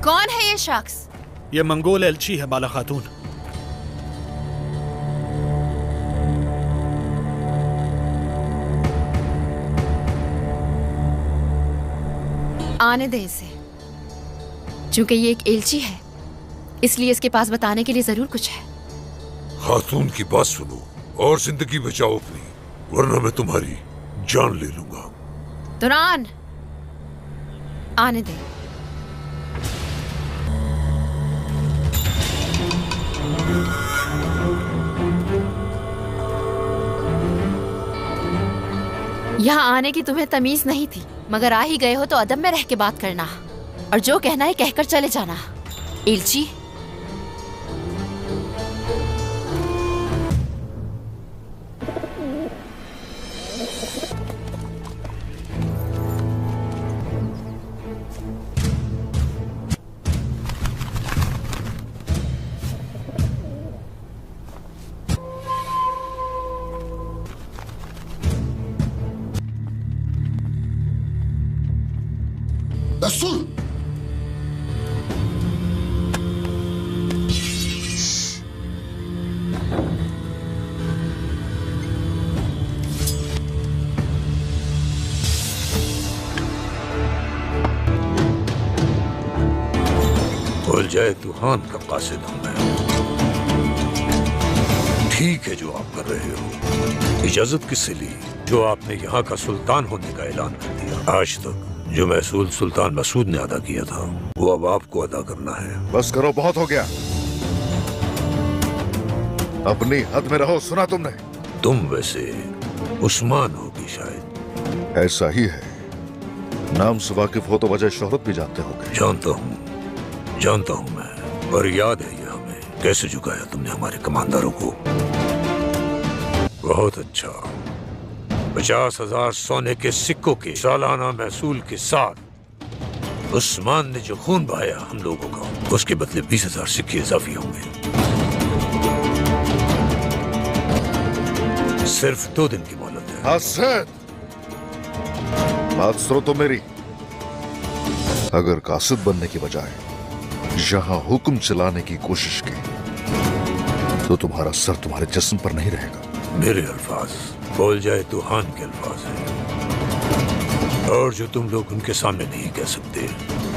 कौन है ये शख्स? ये मंगोल एलची है बाला खातून। आने दे इसे। चूंकि ये एक एलची है इसलिए इसके पास बताने के लिए जरूर कुछ है। खातून की बात सुनो और जिंदगी बचाओ अपनी, वरना मैं तुम्हारी जान ले लूंगा। तुरान, आने दे। यहाँ आने की तुम्हें तमीज नहीं थी, मगर आ ही गए हो तो अदब में रह के बात करना और जो कहना है कहकर चले जाना। एलची, रसूल, बोल जाए तूफान का कासिद हूं मैं। ठीक है जो आप कर रहे हो, इजाजत किससे ली जो आपने यहाँ का सुल्तान होने का ऐलान कर दिया? आज तक जो महसूल सुल्तान मसूद ने अदा किया था वो अब आपको अदा करना है। बस करो, बहुत हो गया। अपनी हद में रहो। सुना तुमने? तुम वैसे उस्मान होगी शायद। ऐसा ही है। नाम से वाकिफ हो तो वजह शोहरत भी जानते होगे। जानता हूँ मैं, पर याद है ये हमें कैसे झुकाया तुमने हमारे कमांडरों को। बहुत अच्छा। 50,000 सोने के सिक्कों के सालाना महसूल के साथ उस्मान ने जो खून बहाया हम लोगों का, उसके बदले 20,000 सिक्के इजाफी होंगे। सिर्फ 2 दिन की मोहलत है। हसद, बात सुनो तो मेरी। अगर कासिद बनने की बजाय यहां हुक्म चलाने की कोशिश की तो तुम्हारा सर तुम्हारे जिस्म पर नहीं रहेगा। मेरे अल्फाज बोल जाए तूफान के अल्फाज हैं, और जो तुम लोग उनके सामने नहीं कह सकते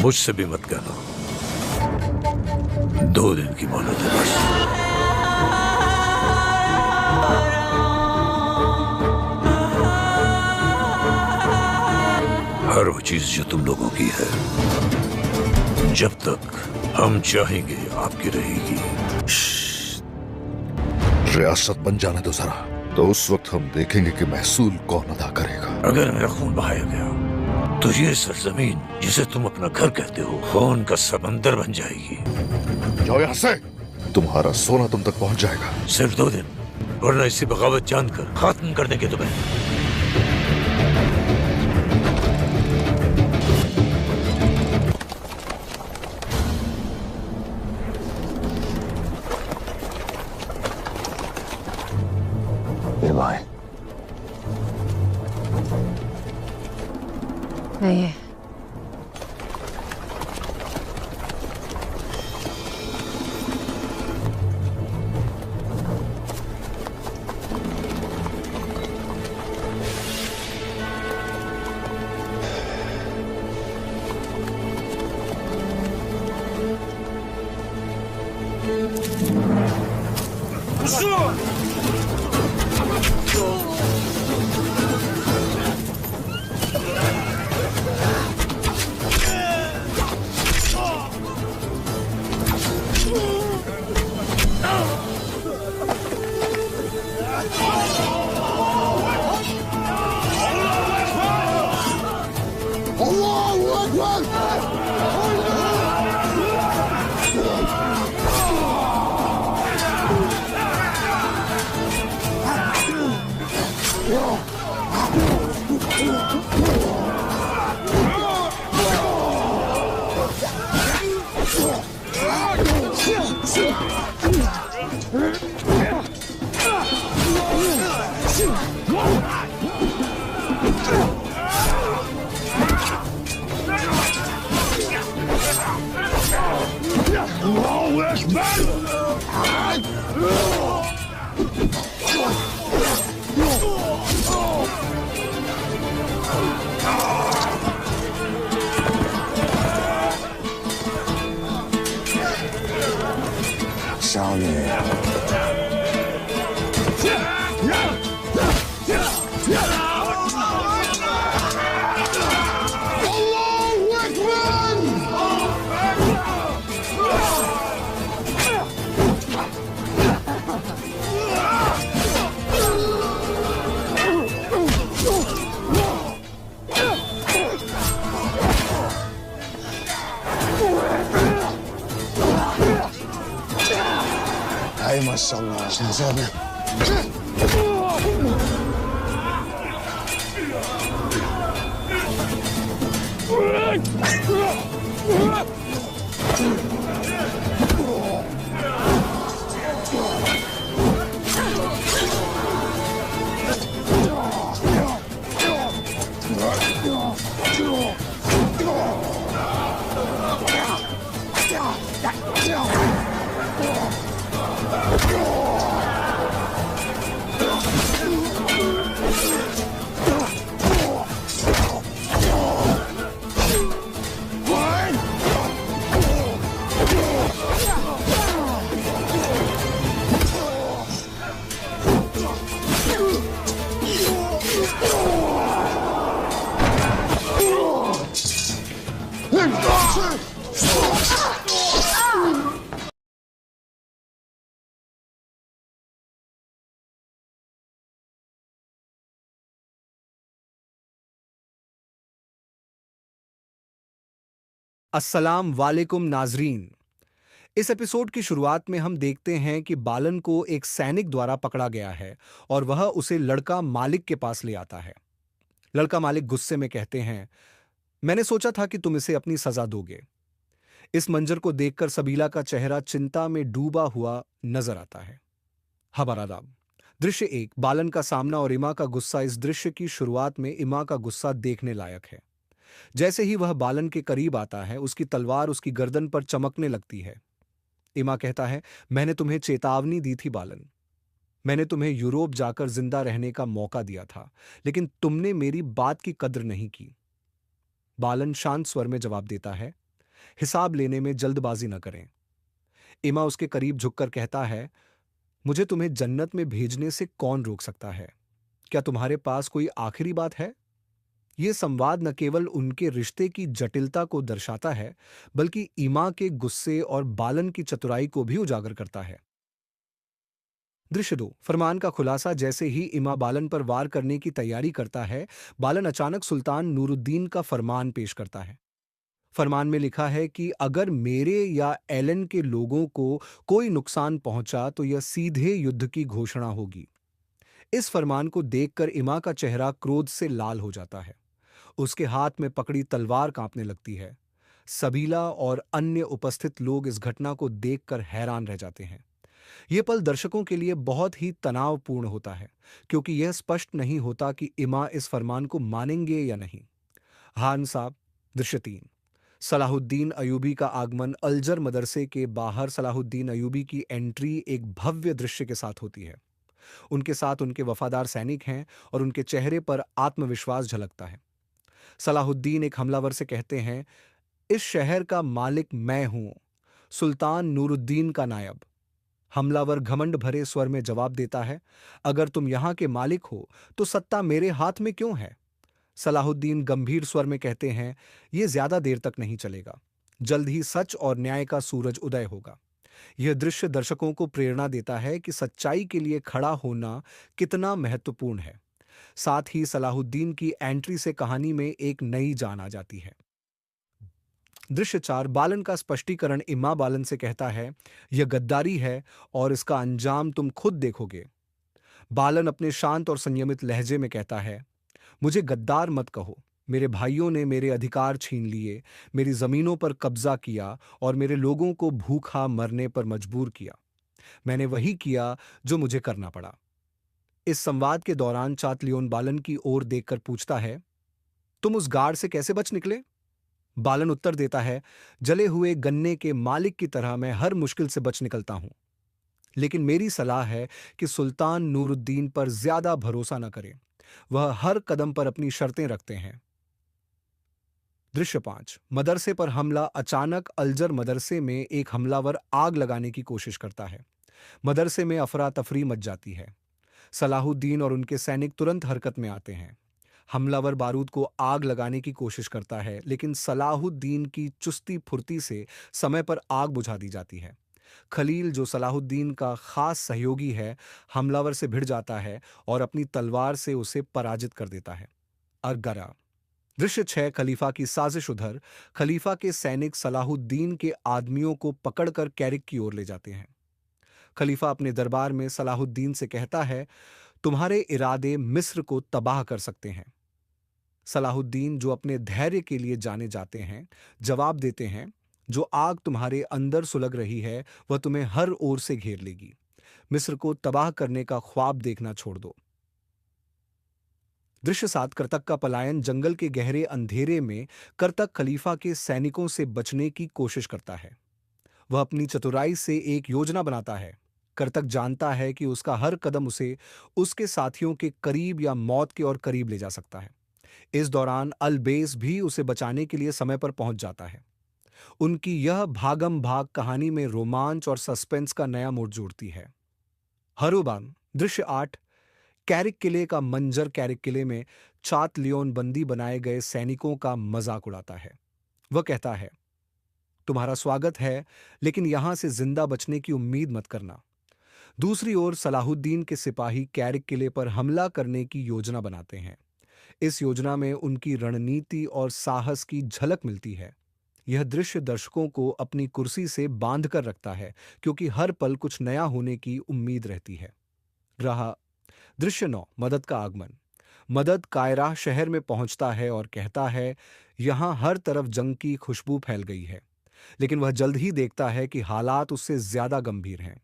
मुझसे भी मत कहना। 2 दिन की मोहलत है बस। हर वो चीज जो तुम लोगों की है जब तक हम चाहेंगे आपकी रहेगी। रियासत बन जाने दो जरा, तो उस वक्त हम देखेंगे कि महसूल कौन अदा करेगा। अगर मेरा खून बहाया गया तो ये सरजमीन जिसे तुम अपना घर कहते हो खून का समंदर बन जाएगी। जाओ यहाँ से, तुम्हारा सोना तुम तक पहुंच जाएगा। सिर्फ 2 दिन, वरना इसी बगावत जानकर खत्म कर देंगे तुम्हें। नहीं है। 少女。哎呀妈，小子，想下面。अस्सलाम वालेकुम नाजरीन। इस एपिसोड की शुरुआत में हम देखते हैं कि बालन को एक सैनिक द्वारा पकड़ा गया है और वह उसे लड़का मालिक के पास ले आता है। लड़का मालिक गुस्से में कहते हैं, मैंने सोचा था कि तुम इसे अपनी सजा दोगे। इस मंजर को देखकर सबीला का चेहरा चिंता में डूबा हुआ नजर आता है। खबर आदाब। दृश्य 1, बालन का सामना और इमा का गुस्सा। इस दृश्य की शुरुआत में इमा का गुस्सा देखने लायक है। जैसे ही वह बालन के करीब आता है, उसकी तलवार उसकी गर्दन पर चमकने लगती है। इमा कहता है, मैंने तुम्हें चेतावनी दी थी बालन। मैंने तुम्हें यूरोप जाकर जिंदा रहने का मौका दिया था, लेकिन तुमने मेरी बात की कद्र नहीं की। बालन शांत स्वर में जवाब देता है, हिसाब लेने में जल्दबाजी न करें। इमा उसके करीब झुककर कहता है, मुझे तुम्हें जन्नत में भेजने से कौन रोक सकता है? क्या तुम्हारे पास कोई आखिरी बात है? यह संवाद न केवल उनके रिश्ते की जटिलता को दर्शाता है, बल्कि इमा के गुस्से और बालन की चतुराई को भी उजागर करता है। दृश्य 2, फरमान का खुलासा। जैसे ही इमा बालन पर वार करने की तैयारी करता है, बालन अचानक सुल्तान नूरुद्दीन का फरमान पेश करता है। फरमान में लिखा है कि अगर मेरे या एलन के लोगों को कोई नुकसान पहुंचा तो यह सीधे युद्ध की घोषणा होगी। इस फरमान को देखकर इमा का चेहरा क्रोध से लाल हो जाता है। उसके हाथ में पकड़ी तलवार कांपने लगती है। सबीला और अन्य उपस्थित लोग इस घटना को देखकर हैरान रह जाते हैं। यह पल दर्शकों के लिए बहुत ही तनावपूर्ण होता है, क्योंकि यह स्पष्ट नहीं होता कि इमा इस फरमान को मानेंगे या नहीं। हान साहब। दृश्य 3, सलाहुद्दीन अयूबी का आगमन। अलजर मदरसे के बाहर सलाहुद्दीन अयूबी की एंट्री एक भव्य दृश्य के साथ होती है। उनके साथ उनके वफादार सैनिक हैं और उनके चेहरे पर आत्मविश्वास झलकता है। सलाहुद्दीन एक हमलावर से कहते हैं, इस शहर का मालिक मैं हूं, सुल्तान नूरुद्दीन का नायब। हमलावर घमंड भरे स्वर में जवाब देता है, अगर तुम यहां के मालिक हो तो सत्ता मेरे हाथ में क्यों है? सलाहुद्दीन गंभीर स्वर में कहते हैं, यह ज्यादा देर तक नहीं चलेगा। जल्द ही सच और न्याय का सूरज उदय होगा। यह दृश्य दर्शकों को प्रेरणा देता है कि सच्चाई के लिए खड़ा होना कितना महत्वपूर्ण है। साथ ही सलाहुद्दीन की एंट्री से कहानी में एक नई जान आ जाती है। दृश्य 4, बालन का स्पष्टीकरण। इमा बालन से कहता है, यह गद्दारी है और इसका अंजाम तुम खुद देखोगे। बालन अपने शांत और संयमित लहजे में कहता है, मुझे गद्दार मत कहो। मेरे भाइयों ने मेरे अधिकार छीन लिए, मेरी जमीनों पर कब्जा किया और मेरे लोगों को भूखा मरने पर मजबूर किया। मैंने वही किया जो मुझे करना पड़ा। इस संवाद के दौरान चातलियोन बालन की ओर देखकर पूछता है, तुम उस गार्ड से कैसे बच निकले? बालन उत्तर देता है, जले हुए गन्ने के मालिक की तरह मैं हर मुश्किल से बच निकलता हूं, लेकिन मेरी सलाह है कि सुल्तान नूरुद्दीन पर ज्यादा भरोसा न करें। वह हर कदम पर अपनी शर्तें रखते हैं। दृश्य 5। मदरसे पर हमला। अचानक अल्जर मदरसे में एक हमलावर आग लगाने की कोशिश करता है। मदरसे में अफरा तफरी मच जाती है। सलाहुद्दीन और उनके सैनिक तुरंत हरकत में आते हैं। हमलावर बारूद को आग लगाने की कोशिश करता है, लेकिन सलाहुद्दीन की चुस्ती फुर्ती से समय पर आग बुझा दी जाती है। खलील, जो सलाहुद्दीन का खास सहयोगी है, हमलावर से भिड़ जाता है और अपनी तलवार से उसे पराजित कर देता है। अरगरा। दृश्य 6। खलीफा की साजिश। उधर खलीफा के सैनिक सलाहुद्दीन के आदमियों को पकड़कर कैरिक की ओर ले जाते हैं। खलीफा अपने दरबार में सलाहुद्दीन से कहता है, तुम्हारे इरादे मिस्र को तबाह कर सकते हैं। सलाहुद्दीन, जो अपने धैर्य के लिए जाने जाते हैं, जवाब देते हैं, जो आग तुम्हारे अंदर सुलग रही है वह तुम्हें हर ओर से घेर लेगी। मिस्र को तबाह करने का ख्वाब देखना छोड़ दो। दृश्य 7। करतक का पलायन। जंगल के गहरे अंधेरे में करतक खलीफा के सैनिकों से बचने की कोशिश करता है। वह अपनी चतुराई से एक योजना बनाता है। करतक जानता है कि उसका हर कदम उसे उसके साथियों के करीब या मौत के और करीब ले जा सकता है। इस दौरान अलबेस भी उसे बचाने के लिए समय पर पहुंच जाता है। उनकी यह भागम भाग कहानी में रोमांच और सस्पेंस का नया मोड़ जोड़ती है। हरुबान। दृश्य 8। कैरिक किले का मंजर। कैरिक किले में चात लियोन बंदी बनाए गए सैनिकों का मजाक उड़ाता है। वह कहता है, तुम्हारा स्वागत है, लेकिन यहां से जिंदा बचने की उम्मीद मत करना। दूसरी ओर सलाहुद्दीन के सिपाही कैरिक किले पर हमला करने की योजना बनाते हैं। इस योजना में उनकी रणनीति और साहस की झलक मिलती है। यह दृश्य दर्शकों को अपनी कुर्सी से बांध कर रखता है, क्योंकि हर पल कुछ नया होने की उम्मीद रहती है। रहा। दृश्य 9। मदद का आगमन। मदद कायरा शहर में पहुंचता है और कहता है, यहां हर तरफ जंग की खुशबू फैल गई है। लेकिन वह जल्द ही देखता है कि हालात उससे ज्यादा गंभीर हैं।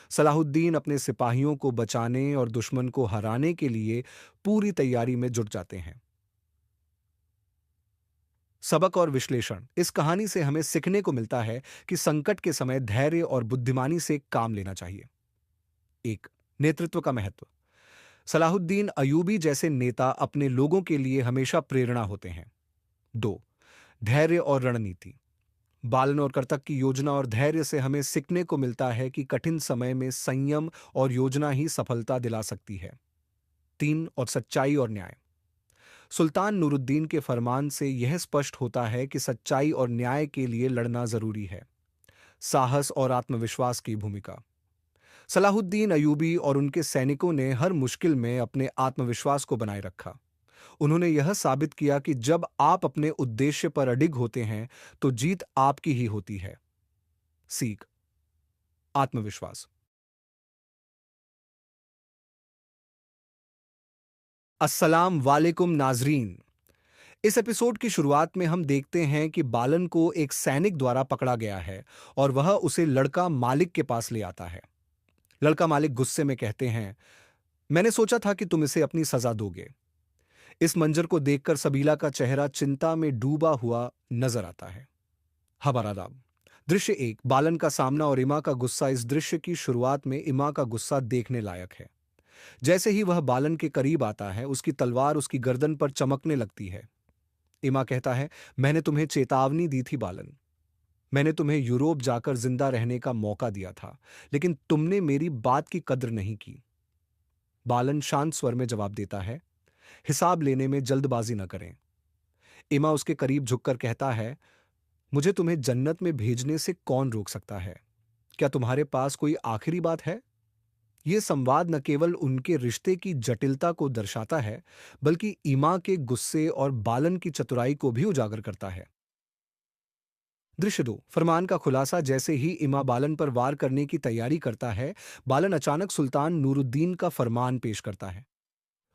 सलाहुद्दीन अपने सिपाहियों को बचाने और दुश्मन को हराने के लिए पूरी तैयारी में जुट जाते हैं। सबक और विश्लेषण। इस कहानी से हमें सीखने को मिलता है कि संकट के समय धैर्य और बुद्धिमानी से काम लेना चाहिए। 1। नेतृत्व का महत्व। सलाहुद्दीन अयूबी जैसे नेता अपने लोगों के लिए हमेशा प्रेरणा होते हैं। 2। धैर्य और रणनीति। बालन और करतक की योजना और धैर्य से हमें सीखने को मिलता है कि कठिन समय में संयम और योजना ही सफलता दिला सकती है। 3। और सच्चाई और न्याय। सुल्तान नूरुद्दीन के फरमान से यह स्पष्ट होता है कि सच्चाई और न्याय के लिए लड़ना जरूरी है। साहस और आत्मविश्वास की भूमिका। सलाहुद्दीन अयूबी और उनके सैनिकों ने हर मुश्किल में अपने आत्मविश्वास को बनाए रखा। उन्होंने यह साबित किया कि जब आप अपने उद्देश्य पर अडिग होते हैं तो जीत आपकी ही होती है। सीख। आत्मविश्वास। अस्सलाम वालेकुम नाजरीन। इस एपिसोड की शुरुआत में हम देखते हैं कि बालन को एक सैनिक द्वारा पकड़ा गया है और वह उसे लड़का मालिक के पास ले आता है। लड़का मालिक गुस्से में कहते हैं, मैंने सोचा था कि तुम इसे अपनी सजा दोगे। इस मंजर को देखकर सबीला का चेहरा चिंता में डूबा हुआ नजर आता है। हबारादाब। दृश्य 1। बालन का सामना और इमा का गुस्सा। इस दृश्य की शुरुआत में इमा का गुस्सा देखने लायक है। जैसे ही वह बालन के करीब आता है, उसकी तलवार उसकी गर्दन पर चमकने लगती है। इमा कहता है, मैंने तुम्हें चेतावनी दी थी बालन। मैंने तुम्हें यूरोप जाकर जिंदा रहने का मौका दिया था, लेकिन तुमने मेरी बात की कद्र नहीं की। बालन शांत स्वर में जवाब देता है, हिसाब लेने में जल्दबाजी न करें। इमा उसके करीब झुककर कहता है, मुझे तुम्हें जन्नत में भेजने से कौन रोक सकता है? क्या तुम्हारे पास कोई आखिरी बात है? यह संवाद न केवल उनके रिश्ते की जटिलता को दर्शाता है, बल्कि इमा के गुस्से और बालन की चतुराई को भी उजागर करता है। दृश्य 2। फरमान का खुलासा। जैसे ही इमा बालन पर वार करने की तैयारी करता है, बालन अचानक सुल्तान नूरुद्दीन का फरमान पेश करता है।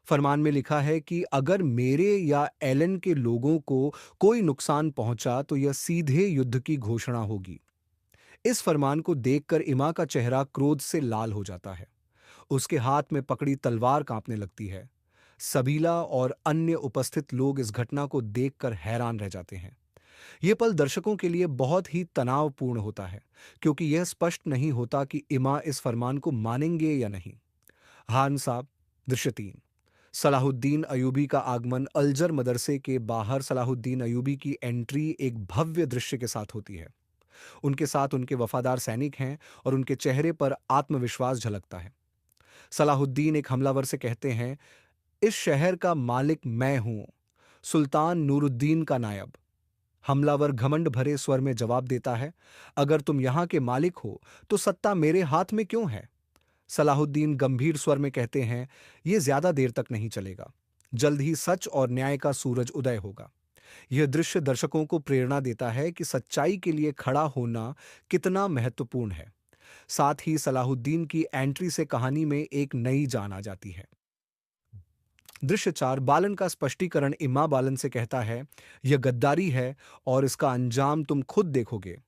फरमान में लिखा है कि अगर मेरे या एलन के लोगों को कोई नुकसान पहुंचा तो यह सीधे युद्ध की घोषणा होगी। इस फरमान को देखकर इमा का चेहरा क्रोध से लाल हो जाता है। उसके हाथ में पकड़ी तलवार कांपने लगती है। सबीला और अन्य उपस्थित लोग इस घटना को देखकर हैरान रह जाते हैं। ये पल दर्शकों के लिए बहुत ही तनावपूर्ण होता है, क्योंकि यह स्पष्ट नहीं होता कि इमा इस फरमान को मानेंगे या नहीं। हान साहब। दृश्य 3। सलाहुद्दीन अयूबी का आगमन। अलजर मदरसे के बाहर सलाहुद्दीन अयूबी की एंट्री एक भव्य दृश्य के साथ होती है। उनके साथ उनके वफादार सैनिक हैं और उनके चेहरे पर आत्मविश्वास झलकता है। सलाहुद्दीन एक हमलावर से कहते हैं, इस शहर का मालिक मैं हूं, सुल्तान नूरुद्दीन का नायब। हमलावर घमंड भरे स्वर में जवाब देता है, अगर तुम यहां के मालिक हो तो सत्ता मेरे हाथ में क्यों है? सलाहुद्दीन गंभीर स्वर में कहते हैं, यह ज्यादा देर तक नहीं चलेगा। जल्द ही सच और न्याय का सूरज उदय होगा। यह दृश्य दर्शकों को प्रेरणा देता है कि सच्चाई के लिए खड़ा होना कितना महत्वपूर्ण है। साथ ही सलाहुद्दीन की एंट्री से कहानी में एक नई जान आ जाती है। दृश्य 4। बालन का स्पष्टीकरण। इमा बालन से कहता है, यह गद्दारी है और इसका अंजाम तुम खुद देखोगे।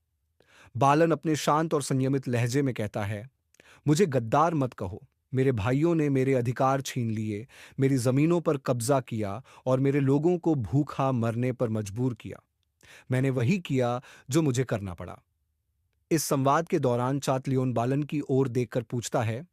बालन अपने शांत और संयमित लहजे में कहता है, मुझे गद्दार मत कहो। मेरे भाइयों ने मेरे अधिकार छीन लिए, मेरी जमीनों पर कब्जा किया और मेरे लोगों को भूखा मरने पर मजबूर किया। मैंने वही किया जो मुझे करना पड़ा। इस संवाद के दौरान चातलियोन बालन की ओर देखकर पूछता है,